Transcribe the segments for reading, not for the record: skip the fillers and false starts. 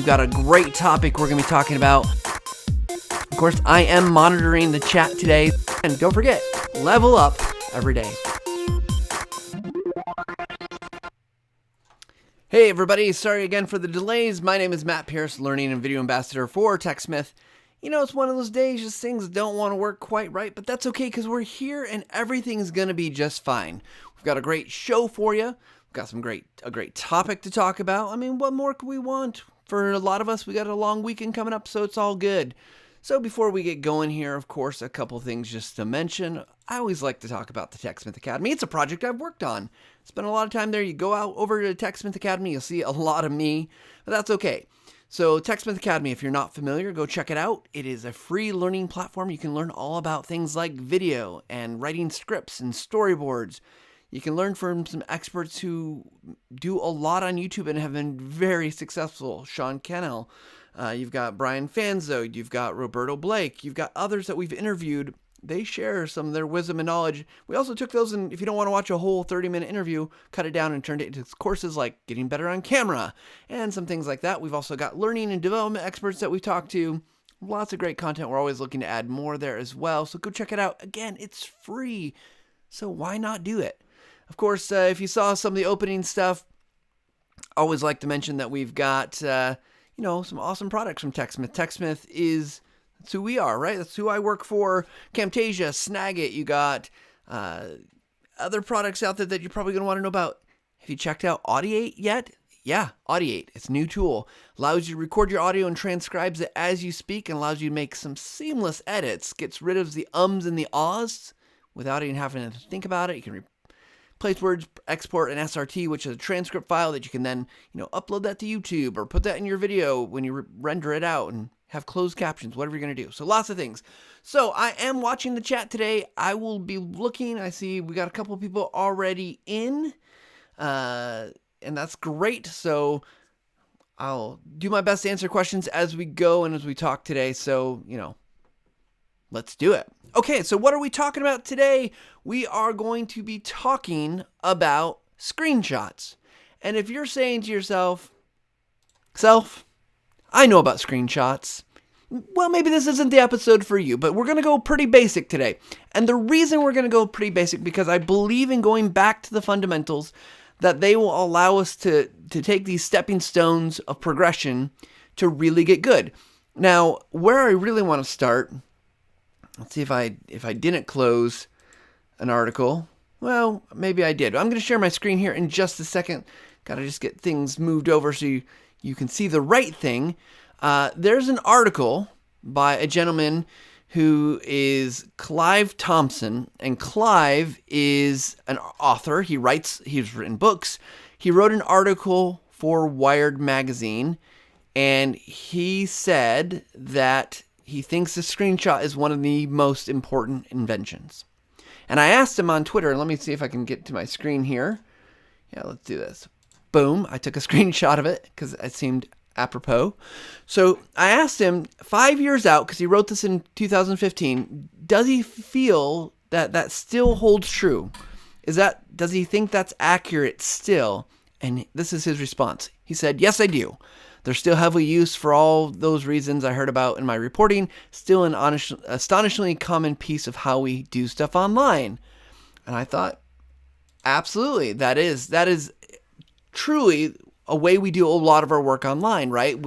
got a great topic we're going to be talking about. Of course, I am monitoring the chat today. And don't forget, level up every day. Hey everybody, sorry again for the delays. My name is Matt Pierce, Learning and Video Ambassador for TechSmith. You know, it's one of those days, just things don't want to work quite right, but that's okay because we're here and everything's going to be just fine. We've got a great show for you. We've got a great topic to talk about. I mean, what more could we want? For a lot of us, we got a long weekend coming up, so it's all good. So before we get going here, of course, a couple things just to mention. I always like to talk about the TechSmith Academy. It's a project I've worked on. Spent a lot of time there. You go out over to TechSmith Academy, you'll see a lot of me, but that's okay. So TechSmith Academy, if you're not familiar, go check it out. It is a free learning platform. You can learn all about things like video and writing scripts and storyboards. You can learn from some experts who do a lot on YouTube and have been very successful. Sean Cannell, you've got Brian Fanzo, you've got Roberto Blake, you've got others that we've interviewed. They share some of their wisdom and knowledge. We also took those, and if you don't want to watch a whole 30-minute interview, cut it down and turned it into courses like getting better on camera and some things like that. We've also got learning and development experts that we've talked to. Lots of great content. We're always looking to add more there as well. So go check it out. Again, it's free. So why not do it? Of course, if you saw some of the opening stuff, I always like to mention that we've got, some awesome products from TechSmith. TechSmith is... That's who we are, right? That's who I work for. Camtasia, Snagit, you got other products out there that you're probably going to want to know about. Have you checked out Audiate yet? Yeah, Audiate. It's a new tool. Allows you to record your audio and transcribes it as you speak and allows you to make some seamless edits. Gets rid of the ums and the ahs without even having to think about it. You can replace words, export an SRT, which is a transcript file that you can then, upload that to YouTube or put that in your video when you render it out and have closed captions, whatever you're going to do. So lots of things. So I am watching the chat today. I will be looking. I see we got a couple of people already in, and that's great. So I'll do my best to answer questions as we go and as we talk today. So, let's do it. Okay, so what are we talking about today? We are going to be talking about screenshots. And if you're saying to yourself, I know about screenshots. Well, maybe this isn't the episode for you, but we're going to go pretty basic today. And the reason we're going to go pretty basic because I believe in going back to the fundamentals, that they will allow us to take these stepping stones of progression to really get good. Now, where I really want to start, let's see if I didn't close an article. Well, maybe I did. I'm going to share my screen here in just a second. Got to just get things moved over so you can see the right thing. There's an article by a gentleman who is Clive Thompson, and Clive is an author. He's written books. He wrote an article for Wired magazine, and he said that he thinks the screenshot is one of the most important inventions. And I asked him on Twitter, and let me see if I can get to my screen here. Yeah, let's do this. Boom, I took a screenshot of it because it seemed apropos. So I asked him 5 years out, because he wrote this in 2015, does he feel that still holds true? Does he think that's accurate still? And this is his response. He said, yes, I do. They're still heavily used for all those reasons I heard about in my reporting. Still an astonishingly common piece of how we do stuff online. And I thought, absolutely, that is truly a way we do a lot of our work online, right?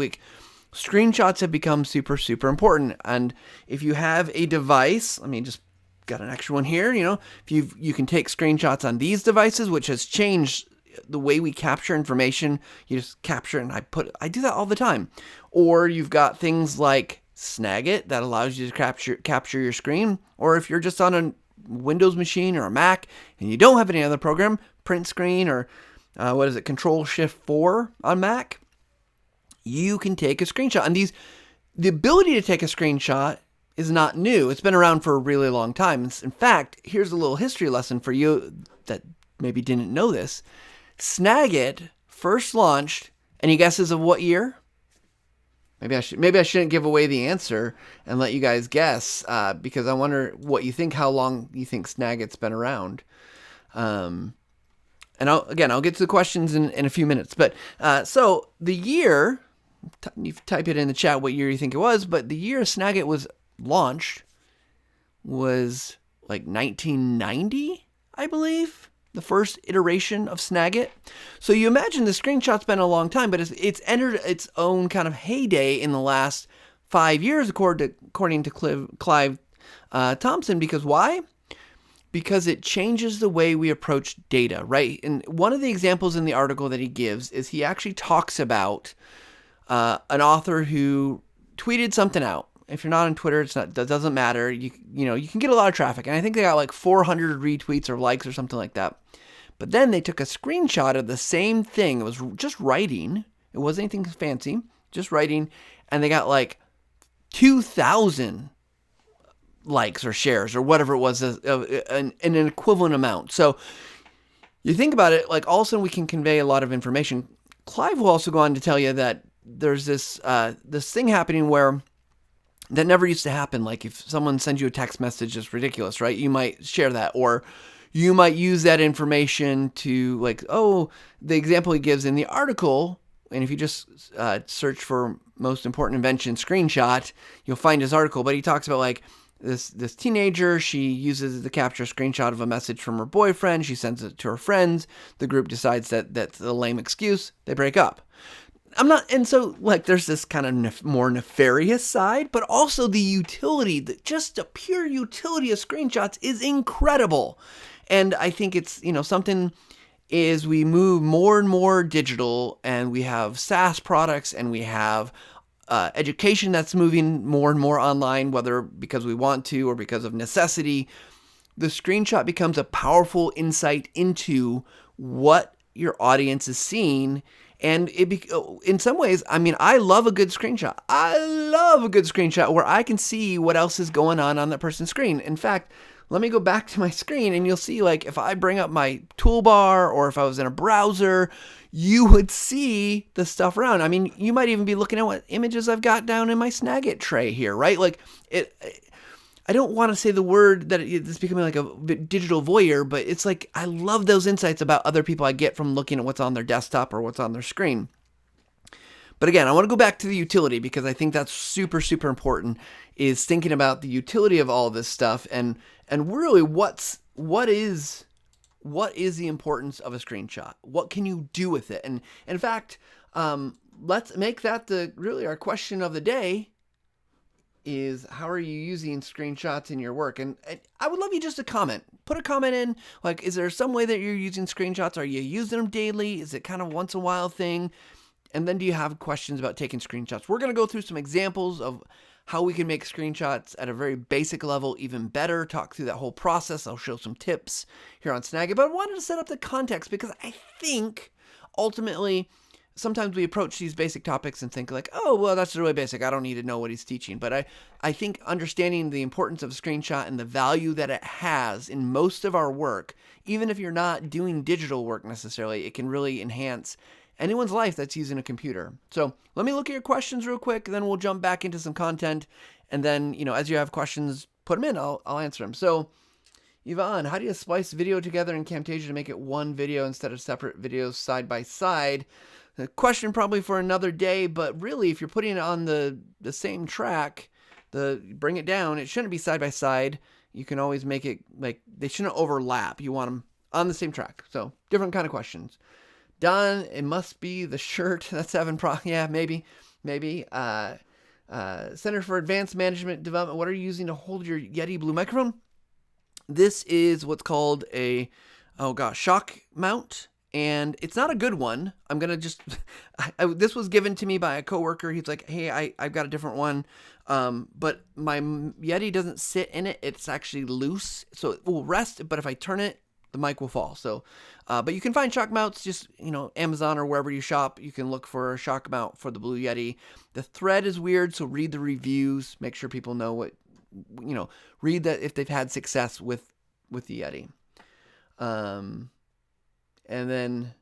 Screenshots have become super, super important. And if you have a device, let me just got an extra one here, if you can take screenshots on these devices, which has changed the way we capture information. You just capture it, and I do that all the time. Or you've got things like Snagit that allows you to capture your screen. Or if you're just on a Windows machine or a Mac and you don't have any other program, print screen or Control-Shift-4 on Mac, you can take a screenshot. And the ability to take a screenshot is not new. It's been around for a really long time. In fact, here's a little history lesson for you that maybe didn't know this. Snagit first launched, any guesses of what year? Maybe I shouldn't give away the answer and let you guys guess, because I wonder what you think, how long you think Snagit's been around. And I'll get to the questions in a few minutes. But so the year You type it in the chat what year you think it was, but the year Snagit was launched was like 1990, I believe, the first iteration of Snagit. So you imagine the screenshot's been a long time, but it's entered its own kind of heyday in the last 5 years, according to Clive Thompson. Because why? Because it changes the way we approach data, right? And one of the examples in the article that he gives is he actually talks about an author who tweeted something out. If you're not on Twitter, that doesn't matter. You can get a lot of traffic, and I think they got like 400 retweets or likes or something like that. But then they took a screenshot of the same thing. It was just writing. It wasn't anything fancy, just writing, and they got like 2,000 likes or shares or whatever it was, an equivalent amount. So you think about it, like all of a sudden we can convey a lot of information. Clive will also go on to tell you that there's this thing happening where that never used to happen. Like if someone sends you a text message, it's ridiculous, right? You might share that, or you might use that information to like, the example he gives in the article. And if you just search for most important invention screenshot, you'll find his article. But he talks about like this teenager, she uses to capture a screenshot of a message from her boyfriend. She sends it to her friends. The group decides that that's a lame excuse. They break up. And so like there's this kind of more nefarious side, but also the utility, just the pure utility of screenshots is incredible. And I think it's, something is we move more and more digital, and we have SaaS products, and we have education that's moving more and more online, whether because we want to or because of necessity. The screenshot becomes a powerful insight into what your audience is seeing. And in some ways, I love a good screenshot. I love a good screenshot where I can see what else is going on that person's screen. In fact, let me go back to my screen and you'll see, like, if I bring up my toolbar or if I was in a browser, you would see the stuff around. You might even be looking at what images I've got down in my Snagit tray here, right? Like, I don't want to say the word that it's becoming like a digital voyeur, but it's like I love those insights about other people I get from looking at what's on their desktop or what's on their screen. But again, I want to go back to the utility because I think that's super, super important, is thinking about the utility of all of this stuff and really what is the importance of a screenshot? What can you do with it? And in fact, let's make that our question of the day. Is how are you using screenshots in your work? And I would love you just to comment. Put a comment in, like, is there some way that you're using screenshots? Are you using them daily? Is it kind of once in a while thing? And then do you have questions about taking screenshots? We're going to go through some examples of how we can make screenshots at a very basic level even better, talk through that whole process. I'll show some tips here on Snagit, but I wanted to set up the context because I think ultimately sometimes we approach these basic topics and think like, oh, well, that's really basic. I don't need to know what he's teaching. But I think understanding the importance of a screenshot and the value that it has in most of our work, even if you're not doing digital work necessarily, it can really enhance anyone's life that's using a computer. So let me look at your questions real quick, and then we'll jump back into some content. And then, as you have questions, put them in. I'll answer them. So Yvonne, how do you splice video together in Camtasia to make it one video instead of separate videos side by side? A question probably for another day, but really, if you're putting it on the same track, bring it down. It shouldn't be side by side. You can always make it like they shouldn't overlap. You want them on the same track. So different kind of questions. Don, it must be the shirt. That's having yeah, maybe. Center for Advanced Management Development. What are you using to hold your Yeti Blue microphone? This is what's called a shock mount. And it's not a good one. I'm going to just, this was given to me by a coworker. He's like, hey, I've got a different one. But my Yeti doesn't sit in it. It's actually loose. So it will rest, but if I turn it, the mic will fall. So, but you can find shock mounts, just, Amazon or wherever you shop. You can look for a shock mount for the Blue Yeti. The thread is weird. So read the reviews, make sure people know what, read that if they've had success with the Yeti. And then,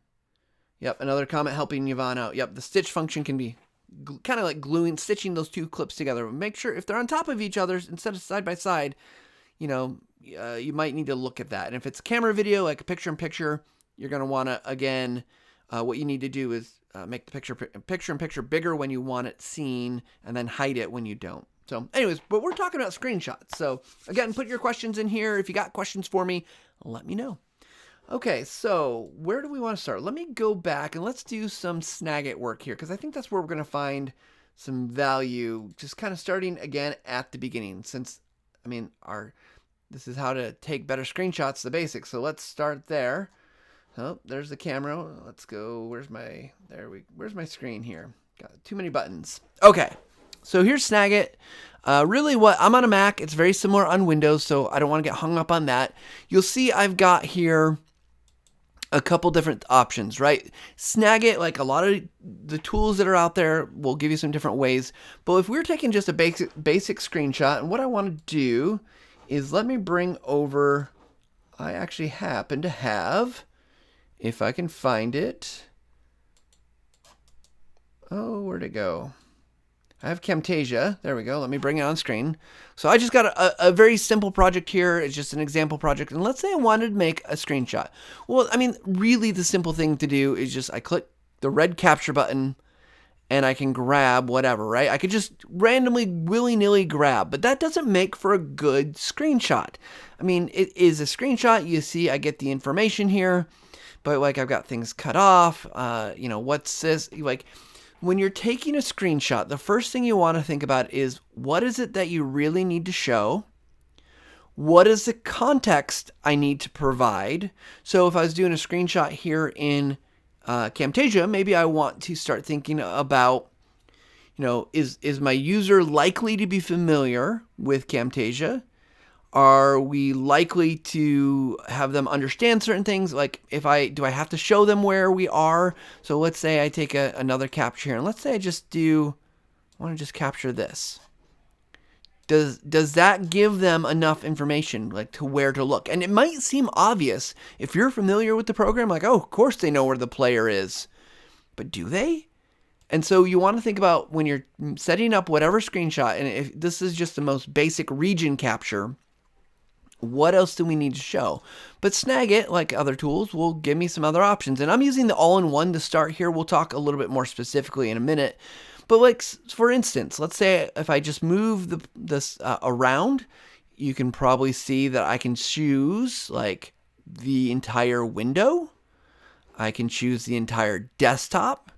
another comment helping Yvonne out. The stitch function can be kind of like stitching those two clips together. Make sure if they're on top of each other instead of side by side, you might need to look at that. And if it's camera video, like a picture-in-picture, you're going to want to, again, what you need to do is make the picture-in-picture bigger when you want it seen, and then hide it when you don't. So anyways, but we're talking about screenshots. So again, put your questions in here. If you got questions for me, let me know. Okay, so where do we want to start? Let me go back and let's do some Snagit work here, because I think that's where we're going to find some value, just kind of starting again at the beginning, since, I mean, this is how to take better screenshots, the basics. So let's start there. Oh, there's the camera. Let's go. Where's my screen here? Got too many buttons. Okay. So here's Snagit. Really I'm on a Mac. It's very similar on Windows, so I don't want to get hung up on that. You'll see I've got here a couple different options, right? Snagit, like a lot of the tools that are out there, will give you some different ways. But if we're taking just a basic screenshot, and what I want to do is let me bring over, I actually happen to have, if I can find it. Oh, where'd it go? I have Camtasia. There we go. Let me bring it on screen. So I just got a very simple project here. It's just an example project. And let's say I wanted to make a screenshot. Well, I mean, really the simple thing to do is just I click the red capture button and I can grab whatever, right? I could just randomly, willy-nilly grab, but that doesn't make for a good screenshot. I mean, it is a screenshot. You see, I get the information here, but like I've got things cut off. What's this? Like, when you're taking a screenshot, the first thing you want to think about is, what is it that you really need to show? What is the context I need to provide? So if I was doing a screenshot here in Camtasia, maybe I want to start thinking about, is my user likely to be familiar with Camtasia? Are we likely to have them understand certain things? Like, do I have to show them where we are? So let's say I take another capture here, and let's say I want to just capture this. Does that give them enough information, like, to where to look? And it might seem obvious if you're familiar with the program, like, oh, of course they know where the player is. But do they? And so you want to think about, when you're setting up whatever screenshot, and if this is just the most basic region capture, what else do we need to show? But Snagit, like other tools, will give me some other options. And I'm using the all-in-one to start here. We'll talk a little bit more specifically in a minute. But like, for instance, let's say if I just move this around, you can probably see that I can choose like the entire window. I can choose the entire desktop.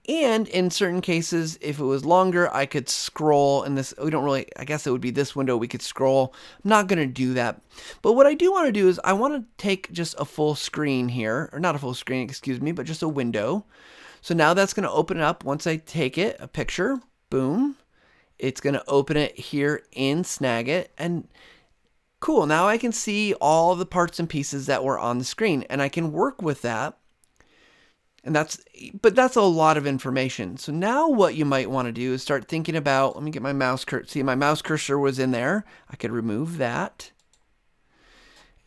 And in certain cases, if it was longer, I could scroll, and I guess it would be this window we could scroll. I'm not going to do that. But what I do want to do is I want to take just a full screen here, or not a full screen, excuse me, but just a window. So now that's going to open it up. Once I take a picture, boom, it's going to open it here in Snagit, and cool. Now I can see all the parts and pieces that were on the screen, and I can work with that. But that's a lot of information. So now what you might want to do is start thinking about, let me get my mouse cursor. See, my mouse cursor was in there. I could remove that.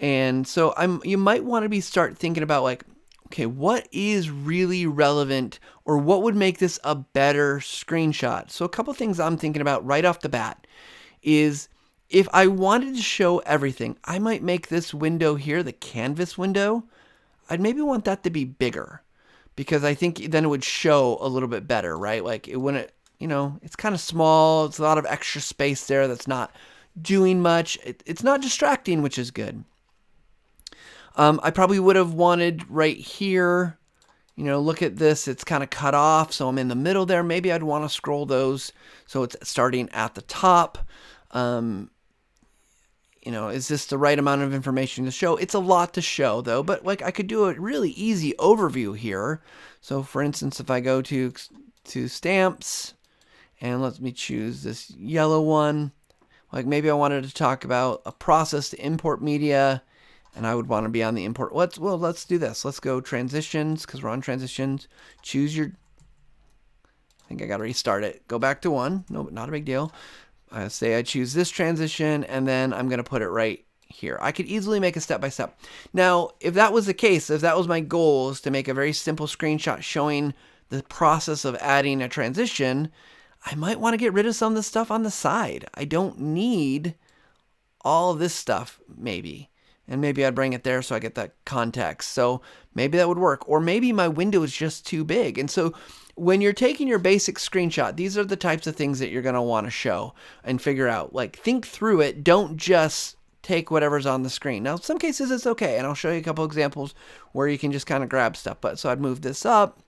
And so you might want to start thinking about, like, okay, what is really relevant, or what would make this a better screenshot? So a couple things I'm thinking about right off the bat is, if I wanted to show everything, I might make this window here, the canvas window, I'd maybe want that to be bigger, because I think then it would show a little bit better, right? Like, it wouldn't, it's kind of small. It's a lot of extra space there that's not doing much. It's not distracting, which is good. I probably would have wanted right here, look at this. It's kind of cut off, so I'm in the middle there. Maybe I'd want to scroll those so it's starting at the top. Is this the right amount of information to show? It's a lot to show, though, but like, I could do a really easy overview here. So for instance, if I go to stamps, and let me choose this yellow one, like maybe I wanted to talk about a process to import media, and I would want to be on the import. Let's do this. Let's go transitions, because we're on transitions. Choose your, I think I got to restart it. Go back to one. No, not a big deal. Say I choose this transition, and then I'm going to put it right here. I could easily make a step-by-step. Now, if that was the case, if that was my goal, is to make a very simple screenshot showing the process of adding a transition, I might want to get rid of some of the stuff on the side. I don't need all of this stuff, maybe. And maybe I'd bring it there so I get that context. So maybe that would work. Or maybe my window is just too big. And so when you're taking your basic screenshot, these are the types of things that you're going to want to show and figure out. Like, think through it. Don't just take whatever's on the screen. Now, in some cases it's okay. And I'll show you a couple examples where you can just kind of grab stuff. But so I'd move this up.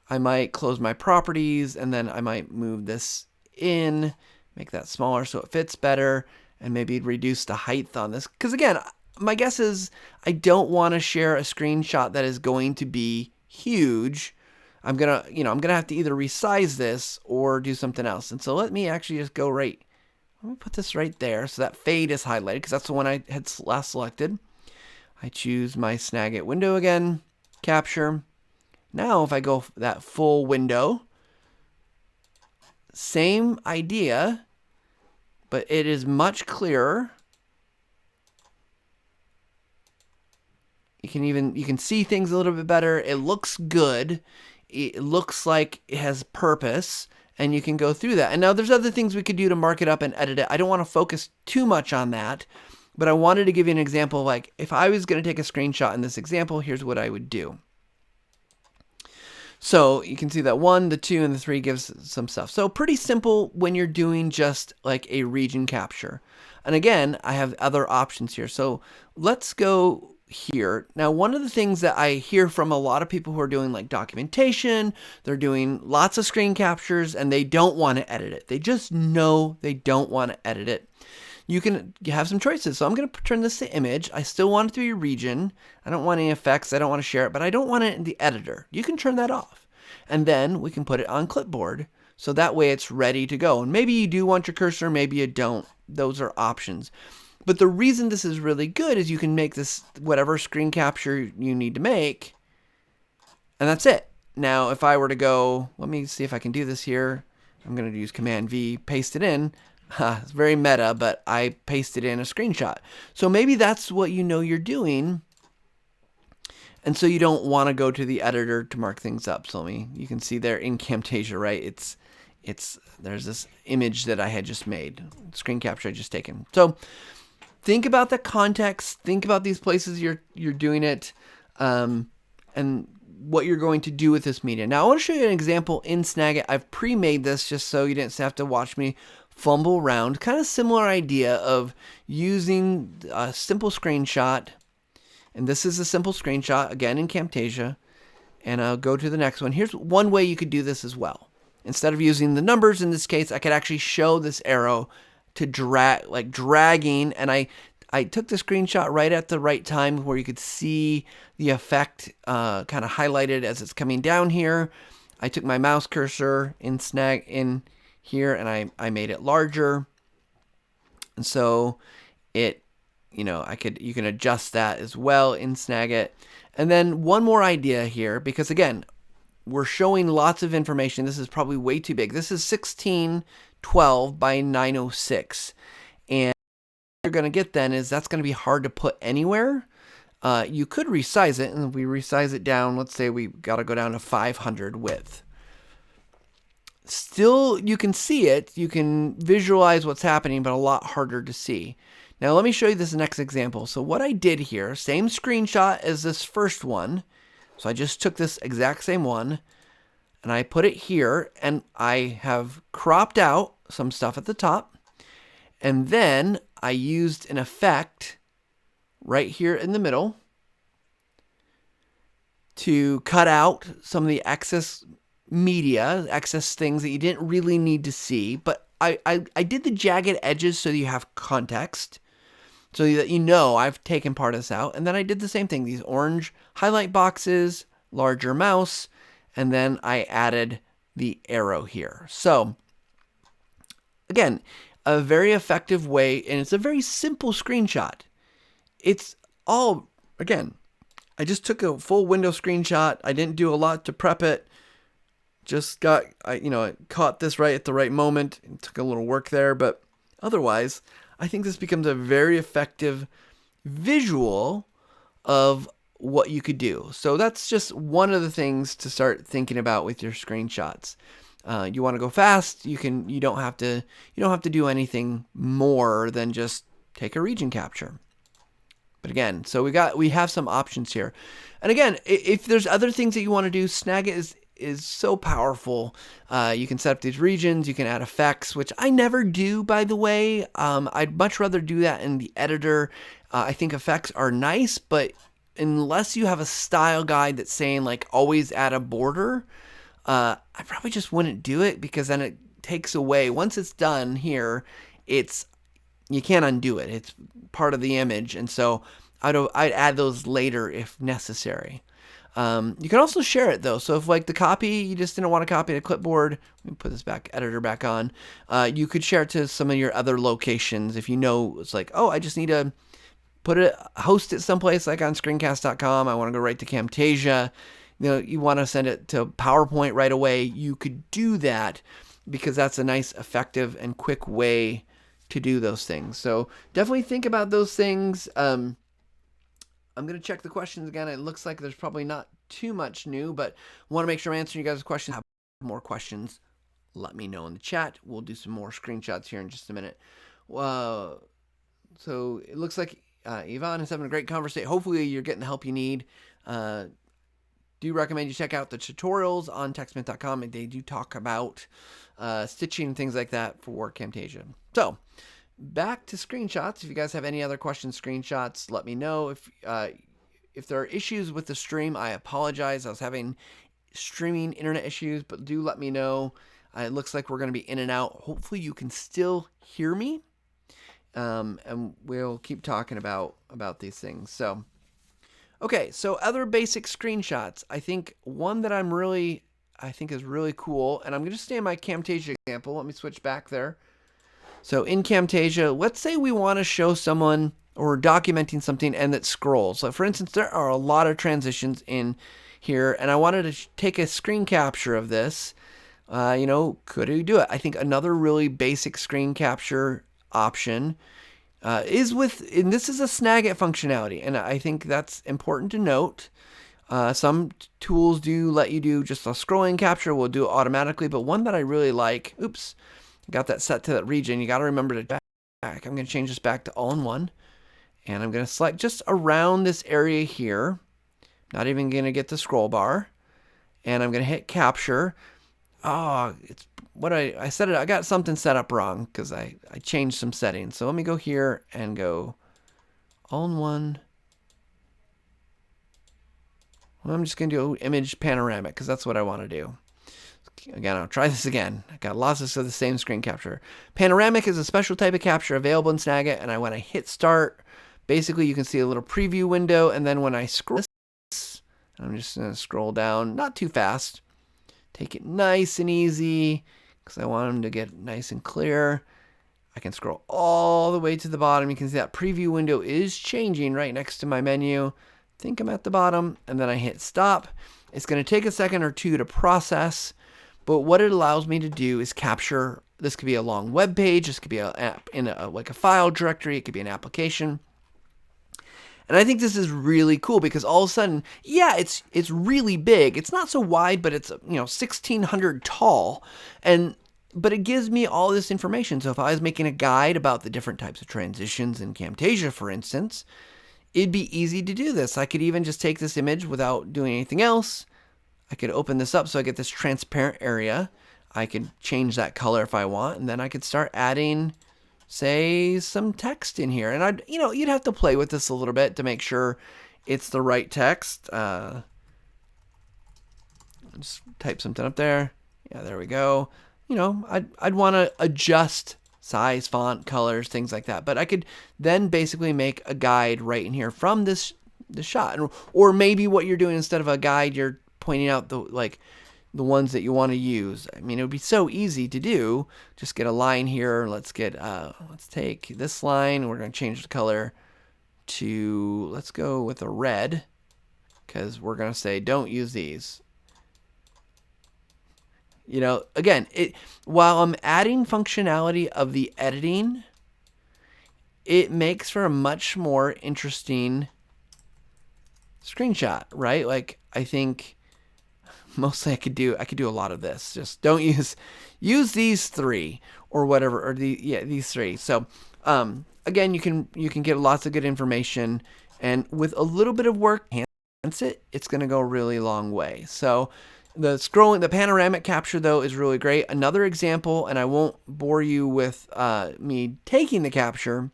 I might close my properties, and then I might move this in, make that smaller so it fits better, and maybe reduce the height on this. Because again, my guess is I don't want to share a screenshot that is going to be huge. I'm gonna have to either resize this or do something else. And so let me actually just go let me put this right there so that fade is highlighted, because that's the one I had last selected. I choose my Snagit window again, capture. Now if I go that full window, same idea, but it is much clearer. You can see things a little bit better. It looks good. It looks like it has purpose, and you can go through that. And now there's other things we could do to mark it up and edit it. I don't want to focus too much on that, but I wanted to give you an example of, like, if I was going to take a screenshot in this example, here's what I would do. So you can see that 1, the 2, and the 3 gives some stuff. So pretty simple when you're doing just like a region capture. And again, I have other options here. So let's go here. Now, one of the things that I hear from a lot of people who are doing like documentation, they're doing lots of screen captures and they don't want to edit it. They just know they don't want to edit it. You have some choices. So I'm going to turn this to image. I still want it to be region. I don't want any effects. I don't want to share it, but I don't want it in the editor. You can turn that off. And then we can put it on clipboard. So that way it's ready to go. And maybe you do want your cursor, maybe you don't. Those are options. But the reason this is really good is you can make this whatever screen capture you need to make. And that's it. Now, if I were to go, let me see if I can do this here. I'm going to use Command V, paste it in. It's very meta, but I pasted in a screenshot. So maybe that's what you're doing. And so you don't want to go to the editor to mark things up. So you can see there in Camtasia, right? There's this image that I had just made, screen capture I just taken. So think about the context. Think about these places you're doing it, and what you're going to do with this media. Now I want to show you an example in Snagit. I've pre-made this just so you didn't have to watch me fumble around. Kind of similar idea of using a simple screenshot. And this is a simple screenshot, again in Camtasia. And I'll go to the next one. Here's one way you could do this as well. Instead of using the numbers in this case, I could actually show this arrow to dragging. And I took the screenshot right at the right time where you could see the effect kind of highlighted as it's coming down here. I took my mouse cursor in here and I made it larger. And so it, you can adjust that as well in Snagit. And then one more idea here, because again, we're showing lots of information. This is probably way too big. This is 1612 by 906. And what you're going to get then is that's going to be hard to put anywhere. You could resize it, and if we resize it down, let's say we got to go down to 500 width. Still, you can see it. You can visualize what's happening, but a lot harder to see. Now, let me show you this next example. So what I did here, same screenshot as this first one. So I just took this exact same one, and I put it here, and I have cropped out some stuff at the top. And then I used an effect right here in the middle to cut out some of the excess media, excess things that you didn't really need to see. But I did the jagged edges so that you have context, so that I've taken part of this out. And then I did the same thing, these orange highlight boxes, larger mouse, and then I added the arrow here. So again, a very effective way, and it's a very simple screenshot. It's all, again, I just took a full window screenshot. I didn't do a lot to prep it. Just I caught this right at the right moment. It took a little work there, but otherwise, I think this becomes a very effective visual of what you could do. So that's just one of the things to start thinking about with your screenshots. You want to go fast, you don't have to do anything more than just take a region capture. But again, so we have some options here. And again, if there's other things that you want to do, Snagit is so powerful. You can set up these regions, you can add effects, which I never do, by the way. I'd much rather do that in the editor. I think effects are nice, but unless you have a style guide that's saying like always add a border, I probably just wouldn't do it, because then it takes away, once it's done here, you can't undo it. It's part of the image, and so I'd add those later if necessary. You can also share it though. So if like the copy, you just didn't want to copy to clipboard, let me put this editor back on. You could share it to some of your other locations. If you know, it's like, oh, I just need to host it someplace like on screencast.com. I want to go right to Camtasia. You want to send it to PowerPoint right away. You could do that, because that's a nice, effective, and quick way to do those things. So definitely think about those things. I'm going to check the questions again. It looks like there's probably not too much new, but want to make sure I'm answering you guys' questions. Have more questions, let me know in the chat. We'll do some more screenshots here in just a minute. So it looks like Yvonne is having a great conversation. Hopefully you're getting the help you need. Do recommend you check out the tutorials on TechSmith.com, and they do talk about stitching and things like that for Camtasia. So back to screenshots. If you guys have any other questions, screenshots, let me know. If there are issues with the stream, I apologize. I was having streaming internet issues, but do let me know. It looks like we're going to be in and out. Hopefully you can still hear me. And we'll keep talking about these things. So, okay, so other basic screenshots. I think one that I think is really cool, and I'm going to stay in my Camtasia example. Let me switch back there. So in Camtasia, let's say we want to show someone or documenting something and that scrolls. So for instance, there are a lot of transitions in here, and I wanted to take a screen capture of this. Could we do it? I think another really basic screen capture option and this is a Snagit functionality, and I think that's important to note. Some tools do let you do just a scrolling capture, will do it automatically, but one that I really like, got that set to that region. You got to remember to back. I'm going to change this back to all-in-one, and I'm going to select just around this area here. Not even going to get the scroll bar, and I'm going to hit capture. It's what I said it. I got something set up wrong because I changed some settings. So let me go here and go all-in-one. Well, I'm just going to do image panoramic because that's what I want to do. Again, I'll try this again. I got lots of the same screen capture. Panoramic is a special type of capture available in Snagit, and when I hit start, basically you can see a little preview window, and then when I scroll, I'm just going to scroll down, not too fast. Take it nice and easy because I want them to get nice and clear. I can scroll all the way to the bottom. You can see that preview window is changing right next to my menu. I think I'm at the bottom, and then I hit stop. It's going to take a second or two to process, but what it allows me to do is capture. This could be a long web page. This could be an app in like a file directory. It could be an application. And I think this is really cool because all of a sudden, yeah, it's really big. It's not so wide, but it's 1,600 tall, but it gives me all this information. So if I was making a guide about the different types of transitions in Camtasia, for instance, it'd be easy to do this. I could even just take this image without doing anything else. I could open this up so I get this transparent area. I could change that color if I want, and then I could start adding, say, some text in here. And you'd have to play with this a little bit to make sure it's the right text. Just type something up there. Yeah, there we go. I'd want to adjust size, font, colors, things like that. But I could then basically make a guide right in here from this shot. Or maybe what you're doing, instead of a guide, you're pointing out the ones that you want to use. I mean, it would be so easy to do. Just get a line here. Let's take this line. We're going to change the color to, let's go with a red, because we're going to say don't use these. Again, while I'm adding functionality of the editing, it makes for a much more interesting screenshot, right? Like, I think mostly I could do a lot of this. Just don't use these three or whatever, or these three. So again, you can get lots of good information, And with a little bit of work, it's going to go a really long way. So the panoramic capture though is really great. Another example, and I won't bore you with me taking the capture.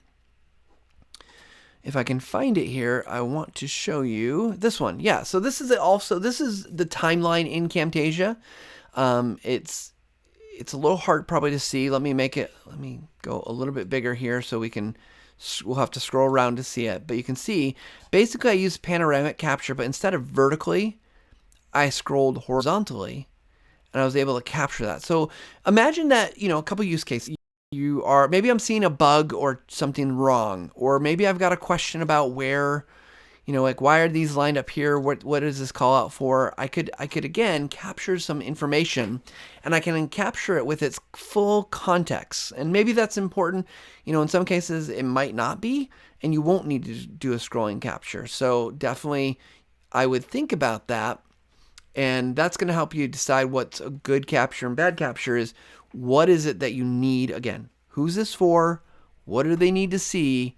If I can find it here, I want to show you this one. Yeah, so this is the timeline in Camtasia. It's a little hard probably to see. Let me go a little bit bigger here so we'll have to scroll around to see it. But you can see, basically I used panoramic capture, but instead of vertically, I scrolled horizontally, and I was able to capture that. So imagine that, a couple use cases. Maybe I'm seeing a bug or something wrong, or maybe I've got a question about where, like why are these lined up here? What is this call out for? I could again capture some information, and I can capture it with its full context. And maybe that's important. In some cases it might not be, and you won't need to do a scrolling capture. So definitely I would think about that. And that's going to help you decide what's a good capture and bad capture is what is it that you need? Again, who's this for? What do they need to see?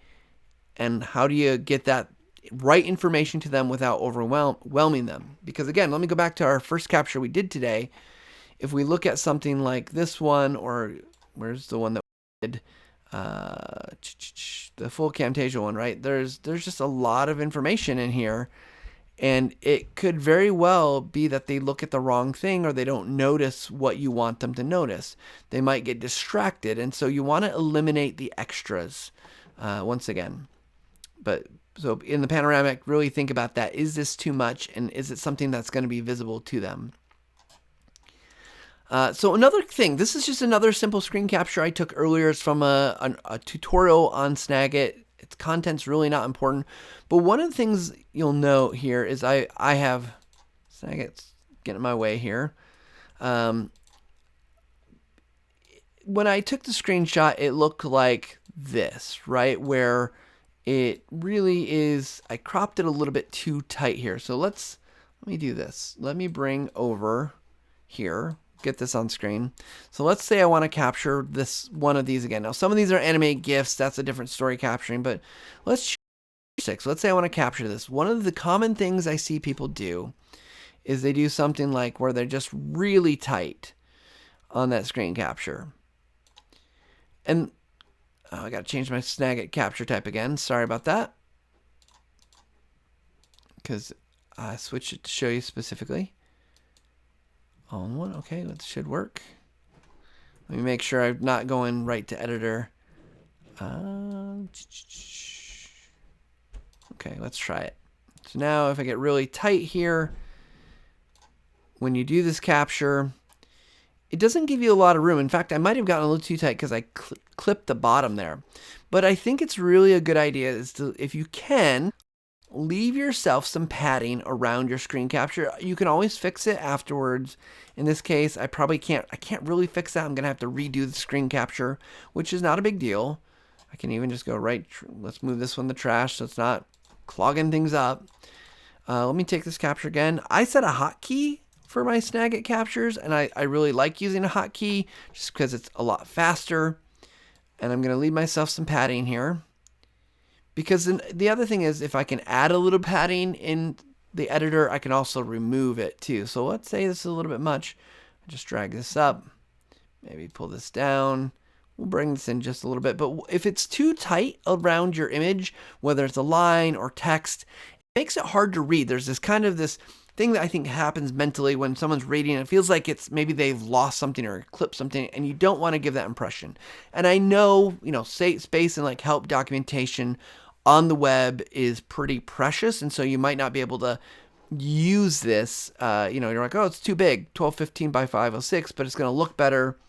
And how do you get that right information to them without overwhelming them? Because again, let me go back to our first capture we did today. If we look at something like this one, or where's the one that we did? The full Camtasia one, right? There's just a lot of information in here. And it could very well be that they look at the wrong thing, or they don't notice what you want them to notice. They might get distracted. And so you want to eliminate the extras once again. So in the panoramic, really think about that. Is this too much? And is it something that's going to be visible to them? So another thing, this is just another simple screen capture I took earlier. It's from a tutorial on Snagit. Its content's really not important. But one of the things you'll note here is I have Snagit's getting in my way here. When I took the screenshot, it looked like this, right? Where it really is, I cropped it a little bit too tight here. So let me do this. Let me bring over here, get this on screen. So let's say I want to capture one of these again. Now some of these are animate GIFs, that's a different story capturing, but let's say I want to capture this. One of the common things I see people do is they do something like where they're just really tight on that screen capture. And I got to change my Snagit capture type again. Sorry about that. Because I switched it to show you specifically. All in one. Okay, that should work. Let me make sure I'm not going right to editor. Okay, let's try it. So now if I get really tight here, when you do this capture, it doesn't give you a lot of room. In fact, I might have gotten a little too tight because I clipped the bottom there. But I think it's really a good idea is to, if you can, leave yourself some padding around your screen capture. You can always fix it afterwards. In this case, I can't really fix that. I'm going to have to redo the screen capture, which is not a big deal. I can even just go let's move this one to trash so it's not clogging things up. Let me take this capture again. I set a hotkey for my Snagit captures, and I really like using a hotkey just because it's a lot faster. And I'm going to leave myself some padding here. Because the other thing is, if I can add a little padding in the editor, I can also remove it too. So let's say this is a little bit much. I just drag this up, maybe pull this down. We'll bring this in just a little bit. But if it's too tight around your image, whether it's a line or text, it makes it hard to read. There's this thing that I think happens mentally when someone's reading. It feels like it's maybe they've lost something or clipped something, and you don't want to give that impression. And I know, space and like help documentation on the web is pretty precious, and so you might not be able to use this. You're like, oh, it's too big, 1215 by 506, but it's going to look better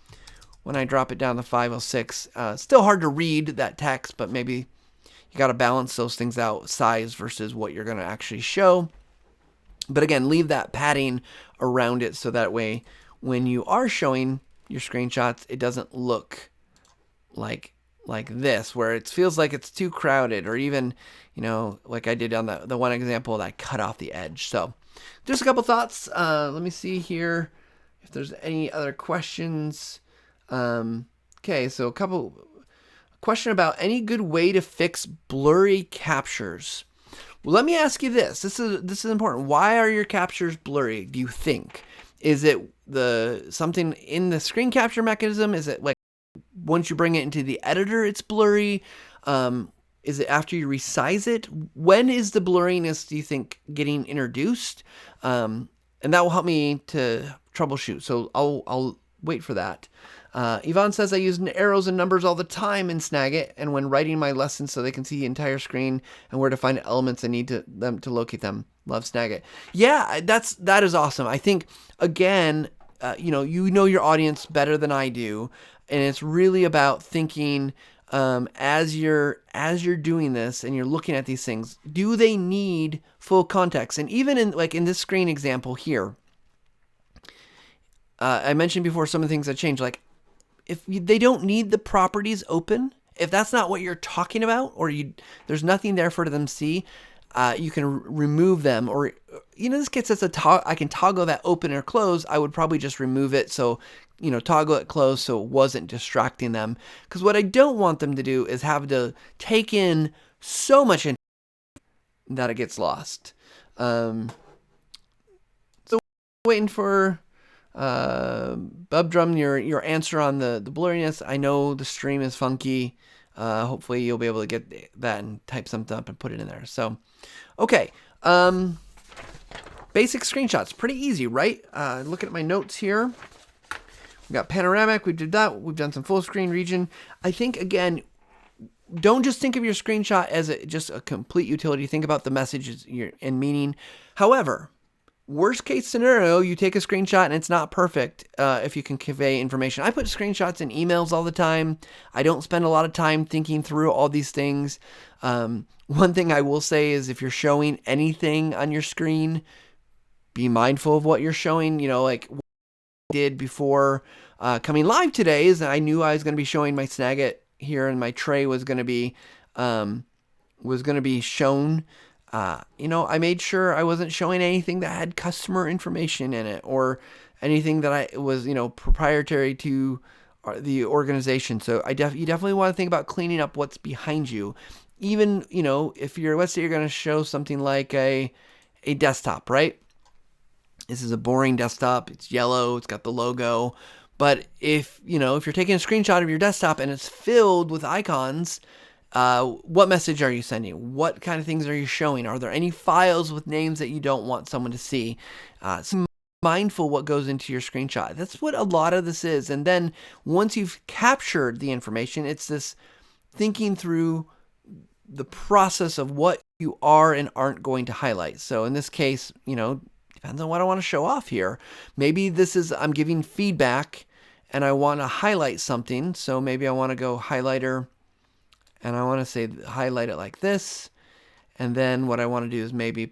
when I drop it down to 506. Still hard to read that text, but maybe you got to balance those things out, size versus what you're going to actually show. But again, leave that padding around it so that way when you are showing your screenshots, it doesn't look like this, where it feels like it's too crowded, or even, like I did on the one example that I cut off the edge. So just a couple thoughts. Let me see here if there's any other questions. Okay, so question about any good way to fix blurry captures. Well, let me ask you this. This is important. Why are your captures blurry, do you think? Is it something in the screen capture mechanism? Is it like once you bring it into the editor, it's blurry? Is it after you resize it? When is the blurriness, do you think, getting introduced? And that will help me to troubleshoot. So I'll wait for that. Yvonne says, I use arrows and numbers all the time in Snagit and when writing my lessons so they can see the entire screen and where to find elements I need them to locate them. Love Snagit. Yeah, that is awesome. I think, again, you know your audience better than I do, and it's really about thinking as you're doing this and you're looking at these things, do they need full context? And even in this screen example here, I mentioned before some of the things that change, like if they don't need the properties open, if that's not what you're talking about, or there's nothing there for them to see, you can remove them. Or, this gets us I can toggle that open or close. I would probably just remove it. So, toggle it closed so it wasn't distracting them. Because what I don't want them to do is have to take in so much that it gets lost. So waiting for Bubdrum, your answer on the blurriness. I know the stream is funky. Hopefully you'll be able to get that and type something up and put it in there. So, okay. Basic screenshots, pretty easy, right? Looking at my notes here. We got panoramic. We did that. We've done some full screen region. I think, again, don't just think of your screenshot as just a complete utility. Think about the messages and meaning. However, worst case scenario, you take a screenshot and it's not perfect if you can convey information. I put screenshots in emails all the time. I don't spend a lot of time thinking through all these things. One thing I will say is if you're showing anything on your screen, be mindful of what you're showing. Like what I did before coming live today is I knew I was going to be showing my Snagit here and my tray was going to be shown. I made sure I wasn't showing anything that had customer information in it or anything that was proprietary to the organization. So you definitely want to think about cleaning up what's behind you. Even, if let's say you're going to show something like a desktop, right? This is a boring desktop. It's yellow. It's got the logo. But if you're taking a screenshot of your desktop and it's filled with icons, what message are you sending? What kind of things are you showing? Are there any files with names that you don't want someone to see? So mindful what goes into your screenshot. That's what a lot of this is. And then once you've captured the information, it's this thinking through the process of what you are and aren't going to highlight. So in this case, depends on what I want to show off here. Maybe I'm giving feedback and I want to highlight something. So maybe I want to go highlighter. And I want to say highlight it like this. And then what I want to do is maybe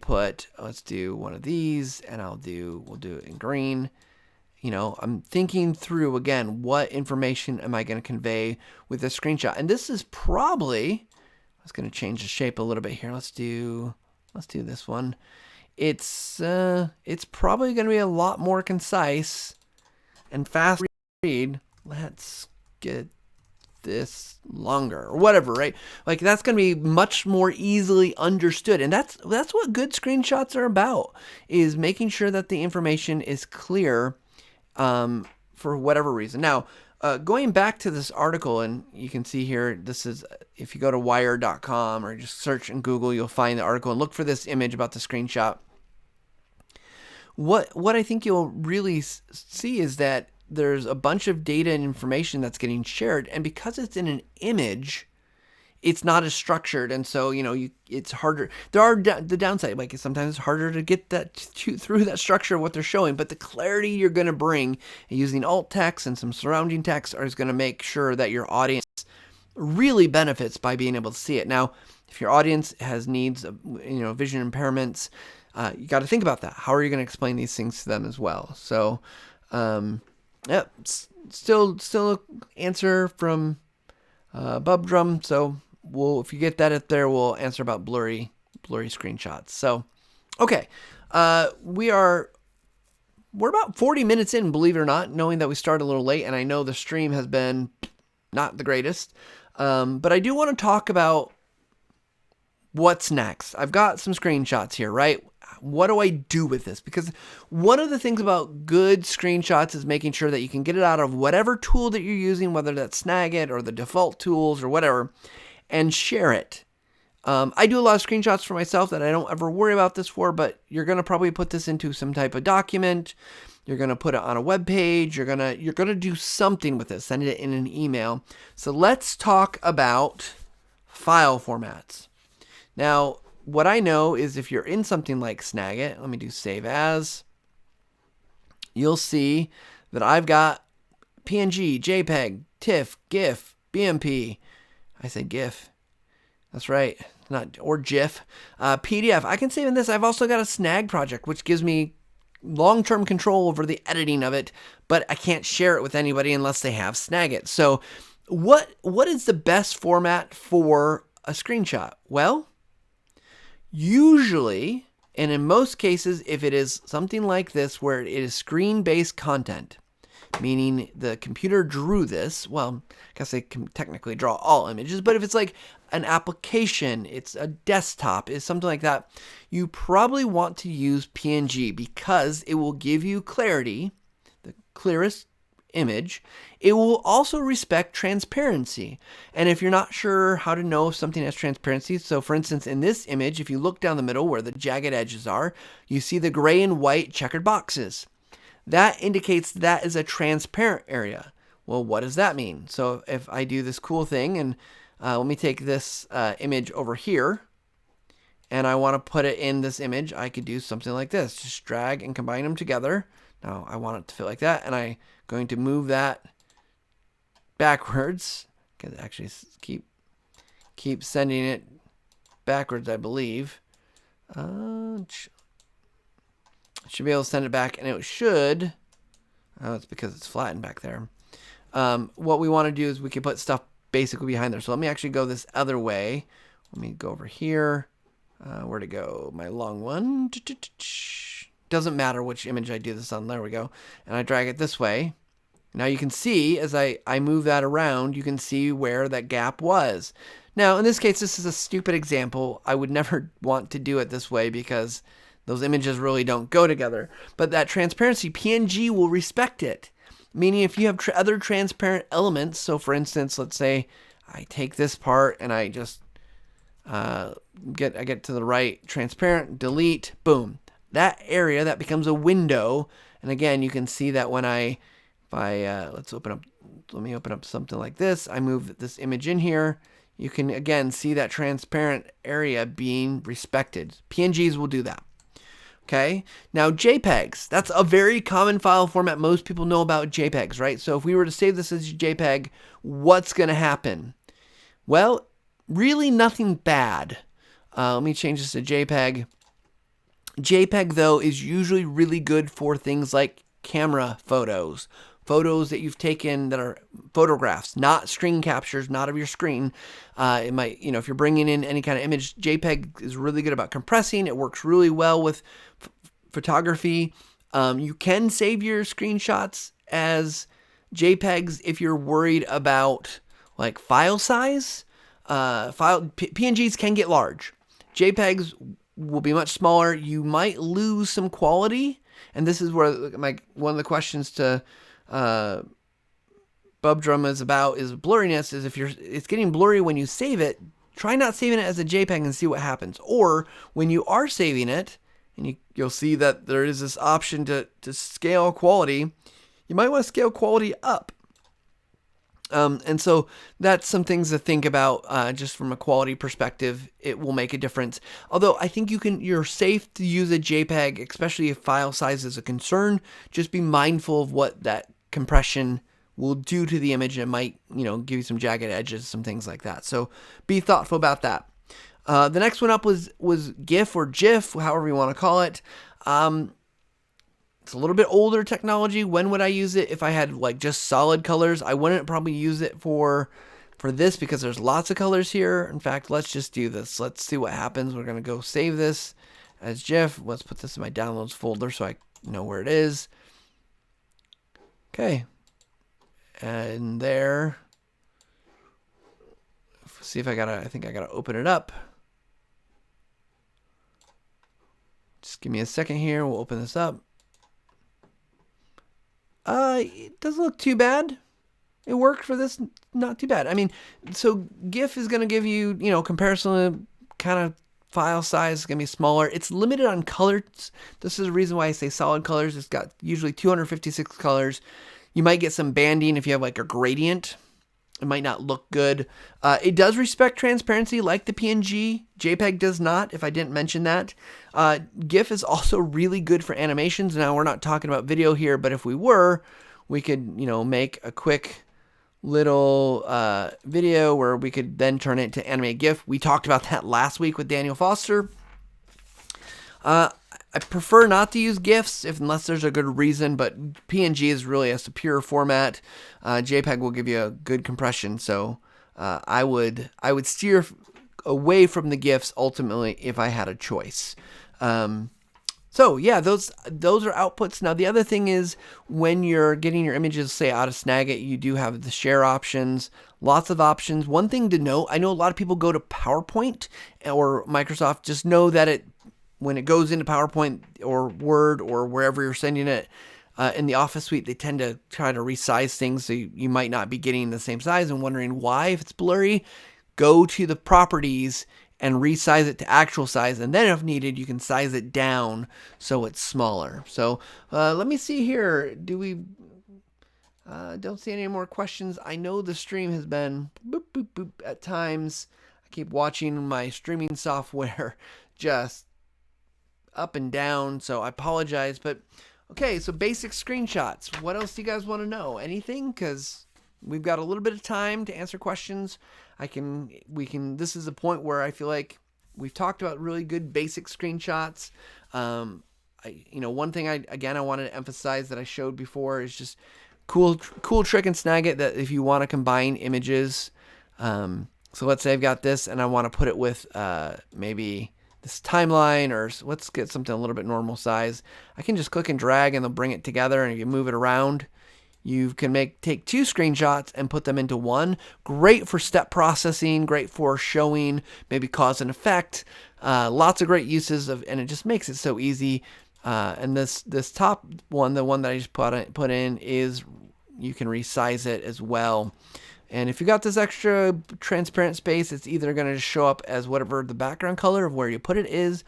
let's do one of these and we'll do it in green. I'm thinking through again, what information am I going to convey with this screenshot? And this is probably, I was going to change the shape a little bit here. Let's do this one. It's probably going to be a lot more concise and fast read. Let's get this longer or whatever, right? Like that's going to be much more easily understood. And that's what good screenshots are about, is making sure that the information is clear for whatever reason. Now, going back to this article, and you can see here, this is, if you go to wired.com or just search in Google, you'll find the article and look for this image about the screenshot. What I think you'll really see is that there's a bunch of data and information that's getting shared, and because it's in an image, it's not as structured, and so it's harder. There are the downside, like sometimes it's harder to get that through that structure of what they're showing, but the clarity you're going to bring using alt text and some surrounding text is going to make sure that your audience really benefits by being able to see it. Now, if your audience has needs, vision impairments, you got to think about that. How are you going to explain these things to them as well? So, still answer from Bubdrum. So if you get that up there, we'll answer about blurry screenshots. So, okay, we're about 40 minutes in, believe it or not, knowing that we started a little late, and I know the stream has been not the greatest, but I do want to talk about what's next? I've got some screenshots here, right? What do I do with this? Because one of the things about good screenshots is making sure that you can get it out of whatever tool that you're using, whether that's Snagit or the default tools or whatever, and share it. I do a lot of screenshots for myself that I don't ever worry about this for, but you're going to probably put this into some type of document. You're going to put it on a web page. You're going to do something with it. Send it in an email. So let's talk about file formats. Now, what I know is if you're in something like Snagit, let me do save as, you'll see that I've got PNG, JPEG, TIFF, GIF, BMP. I say GIF. That's right. Or GIF. PDF. I can save in this. I've also got a Snag project, which gives me long-term control over the editing of it, but I can't share it with anybody unless they have Snagit. So what is the best format for a screenshot? Well, usually, and in most cases, if it is something like this where it is screen-based content, meaning the computer drew this, well, I guess they can technically draw all images, but if it's like an application, it's a desktop, it's something like that, you probably want to use PNG because it will give you clarity, the clearest image. It will also respect transparency. And if you're not sure how to know if something has transparency, so for instance, in this image, if you look down the middle where the jagged edges are, you see the gray and white checkered boxes. That indicates that is a transparent area. Well, what does that mean? So if I do this cool thing, and let me take this image over here, and I want to put it in this image, I could do something like this. Just drag and combine them together. Now I want it to fit like that, and I'm going to move that backwards. Can actually keep sending it backwards, I believe. Should be able to send it back, and it should. Oh, it's because it's flattened back there. What we want to do is we can put stuff basically behind there. So let me actually go this other way. Let me go over here. Where to go? My long one. Doesn't matter which image I do this on. There we go. And I drag it this way. Now you can see as I move that around, you can see where that gap was. Now in this case, this is a stupid example. I would never want to do it this way because those images really don't go together. But that transparency, PNG will respect it. Meaning if you have other transparent elements, so for instance, let's say I take this part and I just get to the right, transparent, delete, boom. That area, that becomes a window. And again, you can see that when let me open up something like this. I move this image in here. You can again see that transparent area being respected. PNGs will do that. Okay, now JPEGs, that's a very common file format. Most people know about JPEGs, right? So if we were to save this as JPEG, what's going to happen? Well, really nothing bad. Let me change this to JPEG. JPEG, though, is usually really good for things like camera photos. Photos that you've taken that are photographs, not screen captures, not of your screen. It might, if you're bringing in any kind of image, JPEG is really good about compressing. It works really well with photography. You can save your screenshots as JPEGs if you're worried about like file size. PNGs can get large. JPEGs will be much smaller. You might lose some quality, and this is where one of the questions to Bubdrum is blurriness. Is if it's getting blurry when you save it, try not saving it as a JPEG and see what happens. Or when you are saving it, and you'll see that there is this option to scale quality, you might want to scale quality up. And so that's some things to think about just from a quality perspective. It will make a difference. Although I think you're safe to use a JPEG, especially if file size is a concern. Just be mindful of what that compression will do to the image. It might, give you some jagged edges, some things like that. So be thoughtful about that. The next one up was GIF or GIF, however you want to call it. It's a little bit older technology. When would I use it? If I had like just solid colors, I wouldn't probably use it for this because there's lots of colors here. In fact, let's just do this. Let's see what happens. We're going to go save this as GIF. Let's put this in my downloads folder so I know where it is. Okay. And there. See if I think I gotta open it up. Just give me a second here. We'll open this up. It doesn't look too bad. It worked for this, not too bad. I mean, so GIF is going to give you, comparison kind of file size is going to be smaller. It's limited on colors. This is the reason why I say solid colors. It's got usually 256 colors. You might get some banding if you have like a gradient. It might not look good. It does respect transparency like the PNG. JPEG does not, if I didn't mention that. GIF is also really good for animations. Now, we're not talking about video here, but if we were, we could, make a quick little video where we could then turn it to animate GIF. We talked about that last week with Daniel Foster. I prefer not to use GIFs unless there's a good reason, but PNG is really a superior format. JPEG will give you a good compression, so I would steer away from the GIFs ultimately if I had a choice. So yeah, those are outputs. Now the other thing is when you're getting your images, say out of Snagit, you do have the share options, lots of options. One thing to note, I know a lot of people go to PowerPoint or Microsoft. Just know that when it goes into PowerPoint or Word or wherever you're sending it in the Office suite, they tend to try to resize things, so you might not be getting the same size and wondering why. If it's blurry, go to the properties and resize it to actual size, and then if needed, you can size it down so it's smaller. So let me see here. Do we? Don't see any more questions. I know the stream has been boop, boop, boop at times. I keep watching my streaming software just up and down, so I apologize. But okay, so basic screenshots. What else do you guys want to know? Anything? Because we've got a little bit of time to answer questions. This is a point where I feel like we've talked about really good basic screenshots. One thing I wanted to emphasize that I showed before is just cool trick in Snagit that if you want to combine images, so let's say I've got this and I want to put it with maybe this timeline, or let's get something a little bit normal size. I can just click and drag and they'll bring it together, and if you move it around, you can take two screenshots and put them into one. Great for step processing, great for showing maybe cause and effect. Lots of great uses and it just makes it so easy. And this top one, the one that I just put in, is you can resize it as well. And if you got this extra transparent space, it's either going to show up as whatever the background color of where you put it is,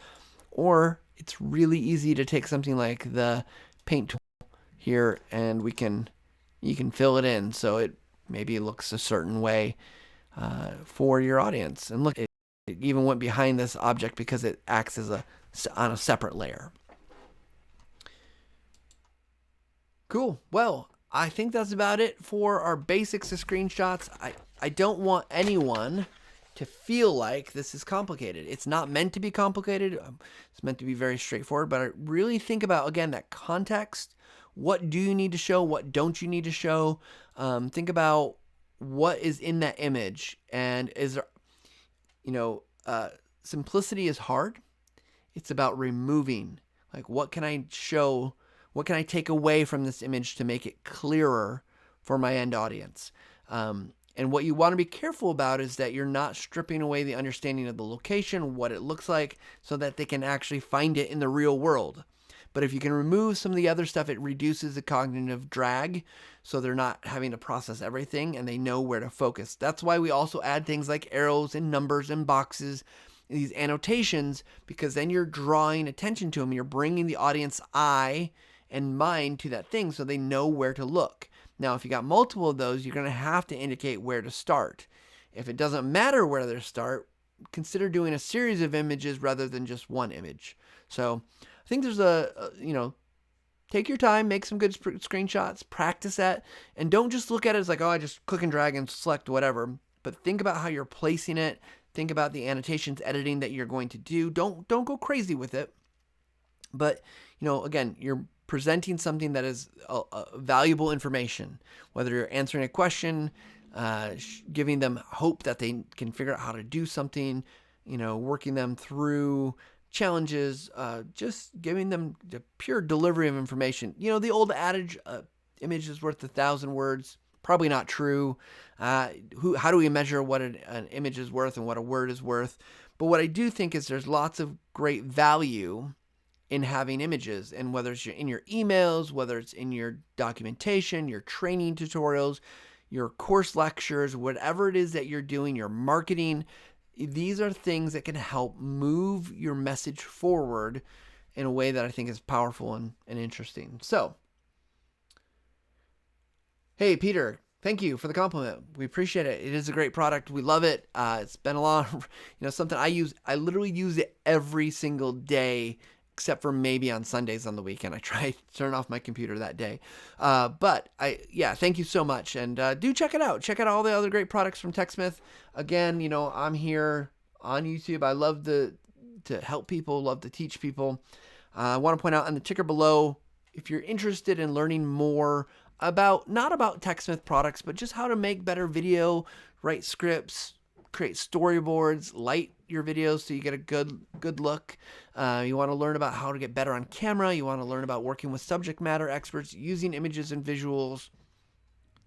or it's really easy to take something like the paint tool here and you can fill it in so it maybe looks a certain way for your audience. And look, it even went behind this object because it acts as on a separate layer. Cool. Well, I think that's about it for our basics of screenshots. I don't want anyone to feel like this is complicated. It's not meant to be complicated. It's meant to be very straightforward, but I really think about, again, that context. What do you need to show? What don't you need to show? Think about what is in that image. And is there, simplicity is hard. It's about removing. Like, what can I show? What can I take away from this image to make it clearer for my end audience? And what you want to be careful about is that you're not stripping away the understanding of the location, what it looks like, so that they can actually find it in the real world. But if you can remove some of the other stuff, it reduces the cognitive drag, so they're not having to process everything and they know where to focus. That's why we also add things like arrows and numbers and boxes, these annotations, because then you're drawing attention to them. You're bringing the audience eye and mind to that thing so they know where to look. Now, if you got multiple of those, you're going to have to indicate where to start. If it doesn't matter where to start, consider doing a series of images rather than just one image. So I think there's take your time, make some good screenshots, practice that, and don't just look at it as like, oh, I just click and drag and select whatever, but think about how you're placing it. Think about the annotations, editing that you're going to do. Don't go crazy with it. But, again, you're presenting something that is valuable information, whether you're answering a question, giving them hope that they can figure out how to do something, working them through challenges, just giving them the pure delivery of information. The old adage, image is worth 1,000 words. Probably not true. How do we measure what an image is worth and what a word is worth? But what I do think is there's lots of great value in having images, and whether it's in your emails, whether it's in your documentation, your training tutorials, your course lectures, whatever it is that you're doing, your marketing, these are things that can help move your message forward in a way that I think is powerful and interesting. So, hey, Peter, thank you for the compliment. We appreciate it. It is a great product. We love it. It's been a lot, something I literally use it every single day, except for maybe on Sundays on the weekend. I try to turn off my computer that day. But thank you so much. And do check it out. Check out all the other great products from TechSmith. Again, I'm here on YouTube. I love to help people, love to teach people. I want to point out on the ticker below, if you're interested in learning more about, not about TechSmith products, but just how to make better video, write scripts, create storyboards, light your videos so you get a good look. You want to learn about how to get better on camera. You want to learn about working with subject matter experts, using images and visuals.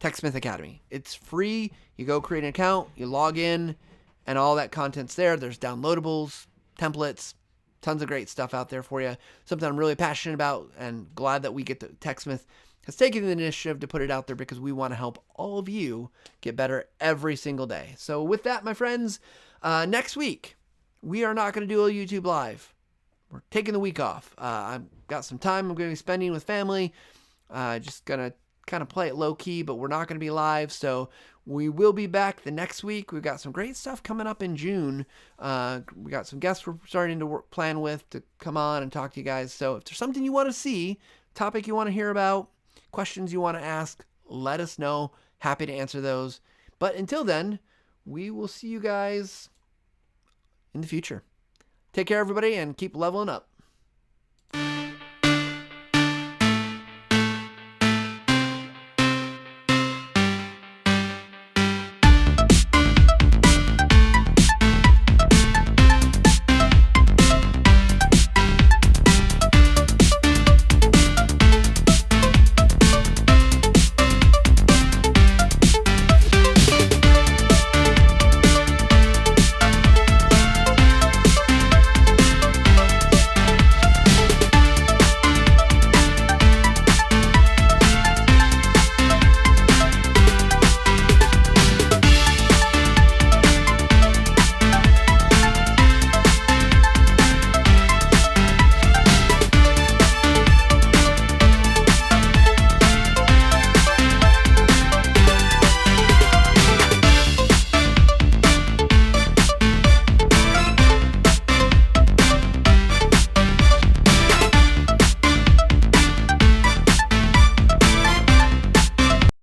TechSmith Academy. It's free. You go create an account, you log in, and all that content's there. There's downloadables, templates, tons of great stuff out there for you. Something I'm really passionate about, and glad that we get to TechSmith has taken the initiative to put it out there, because we want to help all of you get better every single day. So with that, my friends, next week, we are not going to do a YouTube Live. We're taking the week off. I've got some time I'm going to be spending with family. Just going to kind of play it low key, but we're not going to be live. So we will be back the next week. We've got some great stuff coming up in June. We got some guests we're starting to plan with to come on and talk to you guys. So if there's something you want to see, topic you want to hear about, questions you want to ask, let us know. Happy to answer those. But until then, we will see you guys in the future. Take care, everybody, and keep leveling up.